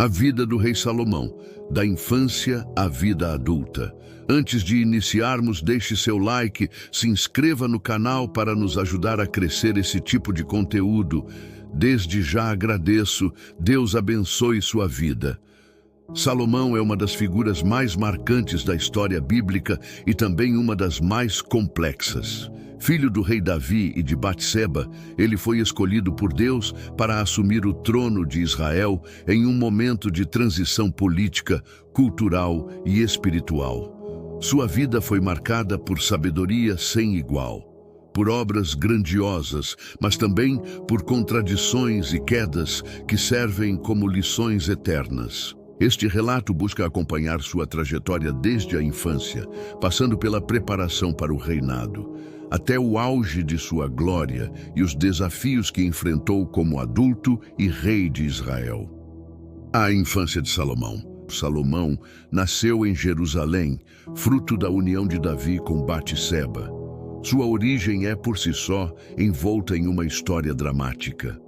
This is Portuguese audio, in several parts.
A vida do rei Salomão, da infância à vida adulta. Antes de iniciarmos, deixe seu like, se inscreva no canal para nos ajudar a crescer esse tipo de conteúdo. Desde já agradeço, Deus abençoe sua vida. Salomão é uma das figuras mais marcantes da história bíblica e também uma das mais complexas. Filho do rei Davi e de Batseba, ele foi escolhido por Deus para assumir o trono de Israel em um momento de transição política, cultural e espiritual. Sua vida foi marcada por sabedoria sem igual, por obras grandiosas, mas também por contradições e quedas que servem como lições eternas. Este relato busca acompanhar sua trajetória desde a infância, passando pela preparação para o reinado, até o auge de sua glória e os desafios que enfrentou como adulto e rei de Israel. A infância de Salomão. Salomão nasceu em Jerusalém, fruto da união de Davi com Batseba. Sua origem é, por si só, envolta em uma história dramática.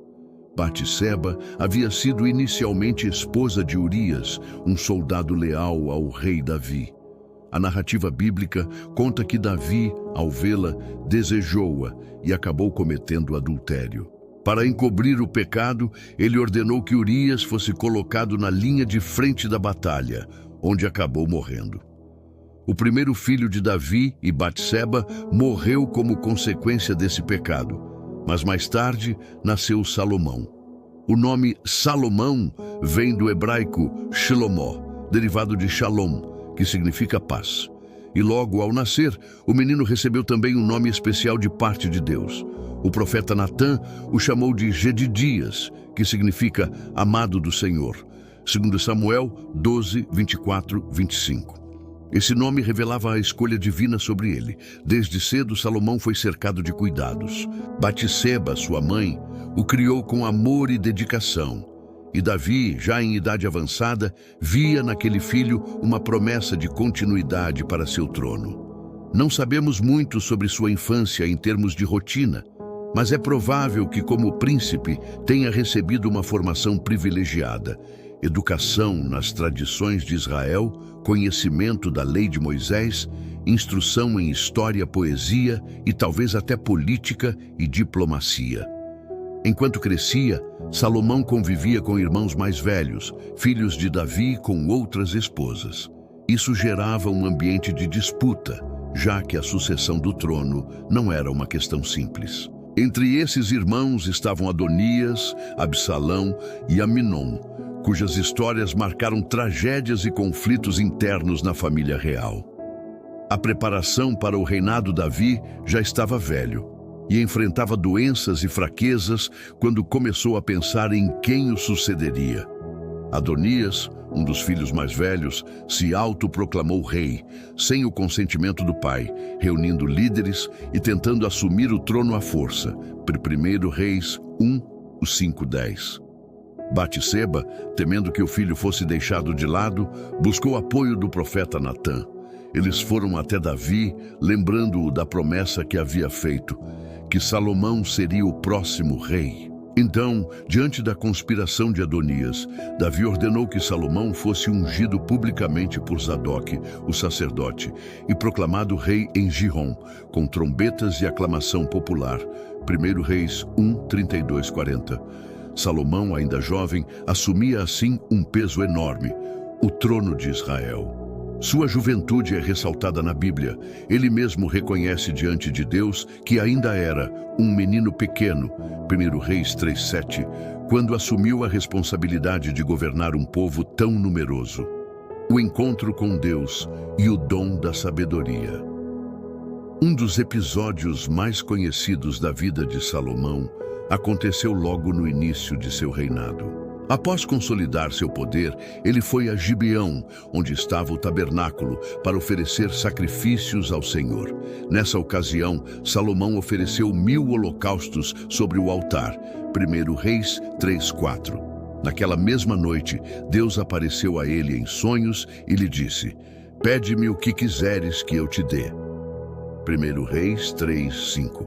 Batseba havia sido inicialmente esposa de Urias, um soldado leal ao rei Davi. A narrativa bíblica conta que Davi, ao vê-la, desejou-a e acabou cometendo adultério. Para encobrir o pecado, ele ordenou que Urias fosse colocado na linha de frente da batalha, onde acabou morrendo. O primeiro filho de Davi e Batseba morreu como consequência desse pecado, mas mais tarde nasceu Salomão. O nome Salomão vem do hebraico Shlomo, derivado de Shalom, que significa paz. E logo ao nascer, o menino recebeu também um nome especial de parte de Deus. O profeta Natã o chamou de Jedidias, que significa amado do Senhor. 2 Samuel 12, 24, 25. Esse nome revelava a escolha divina sobre ele. Desde cedo, Salomão foi cercado de cuidados. Batseba, sua mãe, o criou com amor e dedicação. E Davi, já em idade avançada, via naquele filho uma promessa de continuidade para seu trono. Não sabemos muito sobre sua infância em termos de rotina, mas é provável que, como príncipe, tenha recebido uma formação privilegiada, educação nas tradições de Israel, conhecimento da lei de Moisés, instrução em história, poesia e talvez até política e diplomacia. Enquanto crescia, Salomão convivia com irmãos mais velhos, filhos de Davi com outras esposas. Isso gerava um ambiente de disputa, já que a sucessão do trono não era uma questão simples. Entre esses irmãos estavam Adonias, Absalão e Aminon, cujas histórias marcaram tragédias e conflitos internos na família real. A preparação para o reinado de Davi já estava velho e enfrentava doenças e fraquezas quando começou a pensar em quem o sucederia. Adonias, um dos filhos mais velhos, se autoproclamou rei, sem o consentimento do pai, reunindo líderes e tentando assumir o trono à força. 1 Reis 1, 5:10. Batseba, temendo que o filho fosse deixado de lado, buscou apoio do profeta Natã. Eles foram até Davi, lembrando-o da promessa que havia feito, que Salomão seria o próximo rei. Então, diante da conspiração de Adonias, Davi ordenou que Salomão fosse ungido publicamente por Zadok, o sacerdote, e proclamado rei em Gihom, com trombetas e aclamação popular. 1 Reis 1, 32, 40. Salomão, ainda jovem, assumia assim um peso enorme, o trono de Israel. Sua juventude é ressaltada na Bíblia. Ele mesmo reconhece diante de Deus que ainda era um menino pequeno, 1 Reis 3:7, quando assumiu a responsabilidade de governar um povo tão numeroso. O encontro com Deus e o dom da sabedoria. Um dos episódios mais conhecidos da vida de Salomão aconteceu logo no início de seu reinado. Após consolidar seu poder, ele foi a Gibeão, onde estava o tabernáculo, para oferecer sacrifícios ao Senhor. Nessa ocasião, Salomão ofereceu 1000 holocaustos sobre o altar. 1 Reis 3:4. Naquela mesma noite, Deus apareceu a ele em sonhos e lhe disse: "Pede-me o que quiseres que eu te dê." 1 Reis 3:5.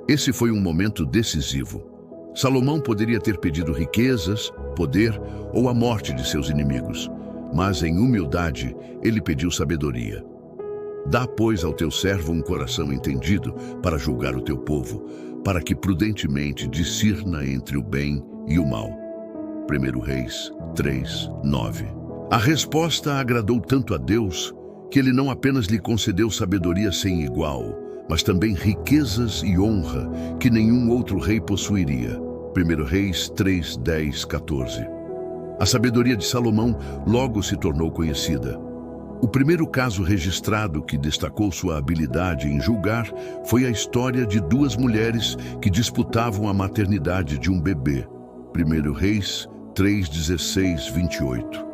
Esse foi um momento decisivo. Salomão poderia ter pedido riquezas, poder ou a morte de seus inimigos, mas em humildade ele pediu sabedoria. Dá, pois, ao teu servo um coração entendido para julgar o teu povo, para que prudentemente discirna entre o bem e o mal. 1 Reis 3:9. A resposta agradou tanto a Deus que ele não apenas lhe concedeu sabedoria sem igual, mas também riquezas e honra que nenhum outro rei possuiria. 1 Reis 3:10-14. A sabedoria de Salomão logo se tornou conhecida. O primeiro caso registrado que destacou sua habilidade em julgar foi a história de duas mulheres que disputavam a maternidade de um bebê. 1 Reis 3:16-28.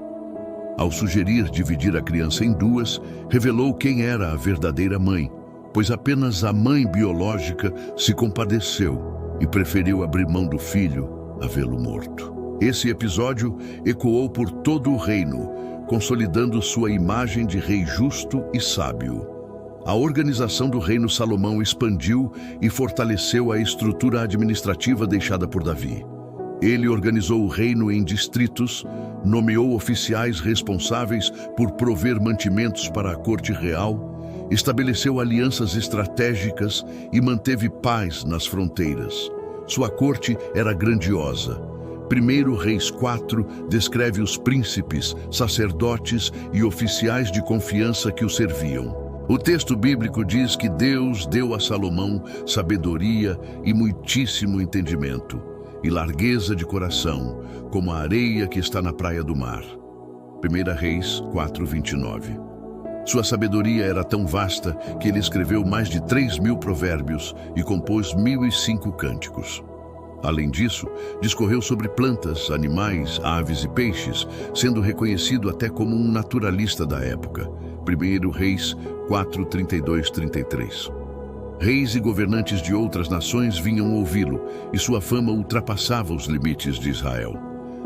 Ao sugerir dividir a criança em duas, revelou quem era a verdadeira mãe, pois apenas a mãe biológica se compadeceu e preferiu abrir mão do filho a vê-lo morto. Esse episódio ecoou por todo o reino, consolidando sua imagem de rei justo e sábio. A organização do reino Salomão expandiu e fortaleceu a estrutura administrativa deixada por Davi. Ele organizou o reino em distritos, nomeou oficiais responsáveis por prover mantimentos para a corte real, estabeleceu alianças estratégicas e manteve paz nas fronteiras. Sua corte era grandiosa. 1 Reis 4 descreve os príncipes, sacerdotes e oficiais de confiança que o serviam. O texto bíblico diz que Deus deu a Salomão sabedoria e muitíssimo entendimento, e largueza de coração, como a areia que está na praia do mar. 1 Reis 4:29. Sua sabedoria era tão vasta que ele escreveu mais de 3.000 provérbios e compôs 1.005 cânticos. Além disso, discorreu sobre plantas, animais, aves e peixes, sendo reconhecido até como um naturalista da época. 1 Reis 4:32-33. Reis e governantes de outras nações vinham ouvi-lo, e sua fama ultrapassava os limites de Israel.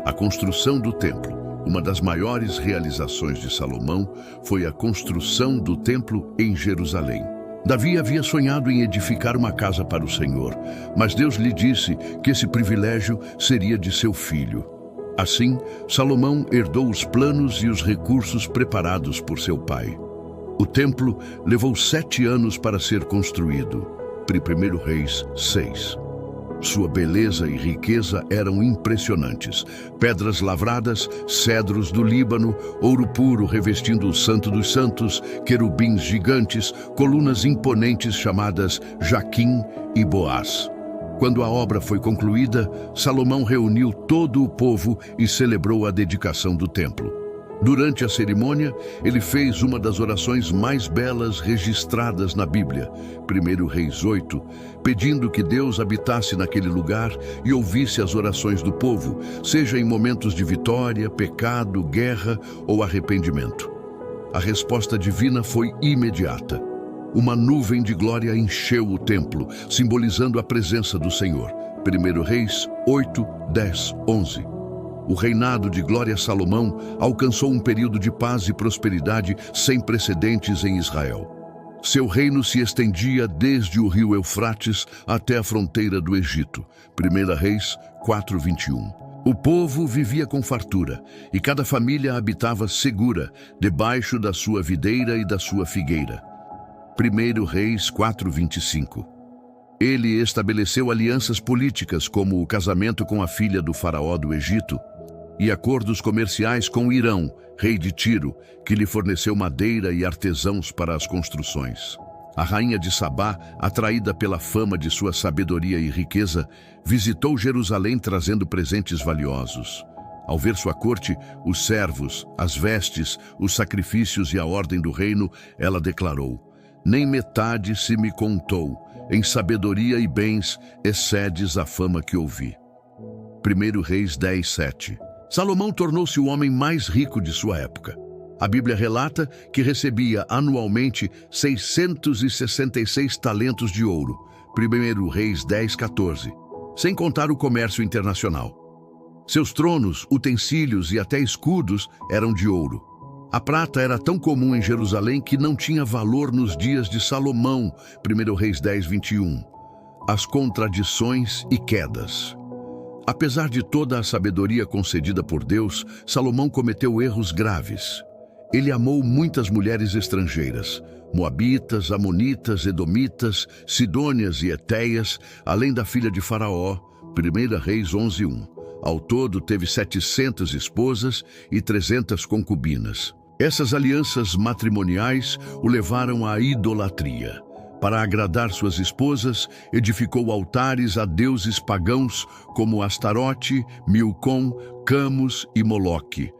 A construção do templo, uma das maiores realizações de Salomão, foi a construção do templo em Jerusalém. Davi havia sonhado em edificar uma casa para o Senhor, mas Deus lhe disse que esse privilégio seria de seu filho. Assim, Salomão herdou os planos e os recursos preparados por seu pai. O templo levou 7 anos para ser construído. 1 Reis 6. Sua beleza e riqueza eram impressionantes. Pedras lavradas, cedros do Líbano, ouro puro revestindo o Santo dos Santos, querubins gigantes, colunas imponentes chamadas Jaquim e Boaz. Quando a obra foi concluída, Salomão reuniu todo o povo e celebrou a dedicação do templo. Durante a cerimônia, ele fez uma das orações mais belas registradas na Bíblia, 1 Reis 8, pedindo que Deus habitasse naquele lugar e ouvisse as orações do povo, seja em momentos de vitória, pecado, guerra ou arrependimento. A resposta divina foi imediata. Uma nuvem de glória encheu o templo, simbolizando a presença do Senhor. 1 Reis 8, 10, 11. O reinado de Glória Salomão alcançou um período de paz e prosperidade sem precedentes em Israel. Seu reino se estendia desde o rio Eufrates até a fronteira do Egito. 1 Reis 4:21. O povo vivia com fartura, e cada família habitava segura, debaixo da sua videira e da sua figueira. 1 Reis 4:25. Ele estabeleceu alianças políticas, como o casamento com a filha do faraó do Egito, e acordos comerciais com Irão, rei de Tiro, que lhe forneceu madeira e artesãos para as construções. A rainha de Sabá, atraída pela fama de sua sabedoria e riqueza, visitou Jerusalém trazendo presentes valiosos. Ao ver sua corte, os servos, as vestes, os sacrifícios e a ordem do reino, ela declarou: "Nem metade se me contou, em sabedoria e bens excedes a fama que ouvi." 1 Reis 10:7. Salomão tornou-se o homem mais rico de sua época. A Bíblia relata que recebia anualmente 666 talentos de ouro, 1 Reis 10:14, sem contar o comércio internacional. Seus tronos, utensílios e até escudos eram de ouro. A prata era tão comum em Jerusalém que não tinha valor nos dias de Salomão, 1 Reis 10:21. As contradições e quedas. Apesar de toda a sabedoria concedida por Deus, Salomão cometeu erros graves. Ele amou muitas mulheres estrangeiras, moabitas, amonitas, edomitas, sidônias e etéias, além da filha de Faraó, 1 Reis 11:1. Ao todo, teve 700 esposas e 300 concubinas. Essas alianças matrimoniais o levaram à idolatria. Para agradar suas esposas, edificou altares a deuses pagãos como Astarote, Milcom, Camus e Moloque.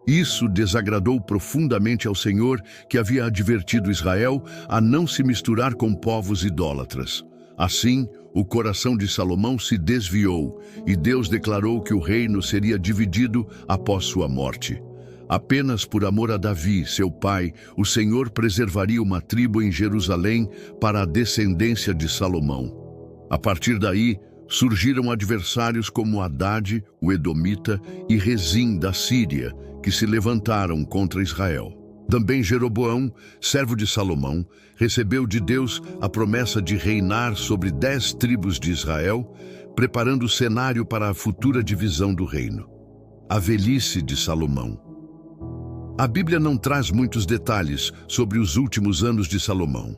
Isso desagradou profundamente ao Senhor, que havia advertido Israel a não se misturar com povos idólatras. Assim, o coração de Salomão se desviou, e Deus declarou que o reino seria dividido após sua morte. Apenas por amor a Davi, seu pai, o Senhor preservaria uma tribo em Jerusalém para a descendência de Salomão. A partir daí, surgiram adversários como Hadade, o Edomita, e Rezim, da Síria, que se levantaram contra Israel. Também Jeroboão, servo de Salomão, recebeu de Deus a promessa de reinar sobre 10 tribos de Israel, preparando o cenário para a futura divisão do reino. A velhice de Salomão. A Bíblia não traz muitos detalhes sobre os últimos anos de Salomão.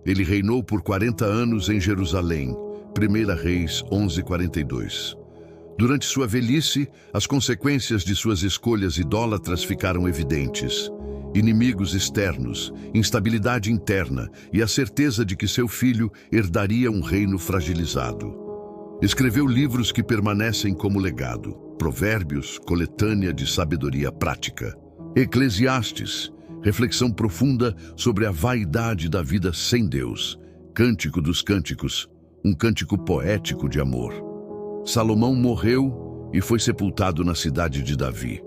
Ele reinou por 40 anos em Jerusalém, 1 Reis 11:42. Durante sua velhice, as consequências de suas escolhas idólatras ficaram evidentes. Inimigos externos, instabilidade interna e a certeza de que seu filho herdaria um reino fragilizado. Escreveu livros que permanecem como legado: Provérbios, coletânea de sabedoria prática. Eclesiastes, reflexão profunda sobre a vaidade da vida sem Deus. Cântico dos Cânticos, um cântico poético de amor. Salomão morreu e foi sepultado na cidade de Davi.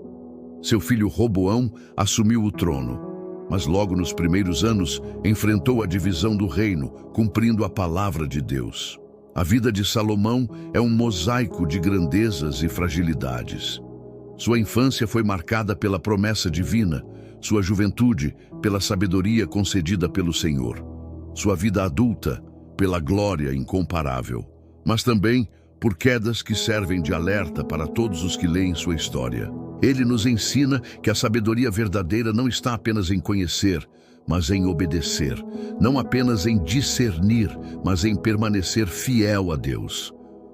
Seu filho Roboão assumiu o trono, mas logo nos primeiros anos enfrentou a divisão do reino, cumprindo a palavra de Deus. A vida de Salomão é um mosaico de grandezas e fragilidades. Sua infância foi marcada pela promessa divina, sua juventude pela sabedoria concedida pelo Senhor, sua vida adulta pela glória incomparável, mas também por quedas que servem de alerta para todos os que leem sua história. Ele nos ensina que a sabedoria verdadeira não está apenas em conhecer, mas em obedecer, não apenas em discernir, mas em permanecer fiel a Deus.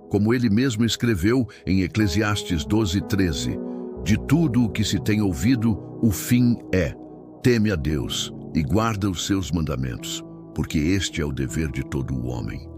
Como ele mesmo escreveu em Eclesiastes 12:13, de tudo o que se tem ouvido, o fim é: teme a Deus e guarda os seus mandamentos, porque este é o dever de todo o homem.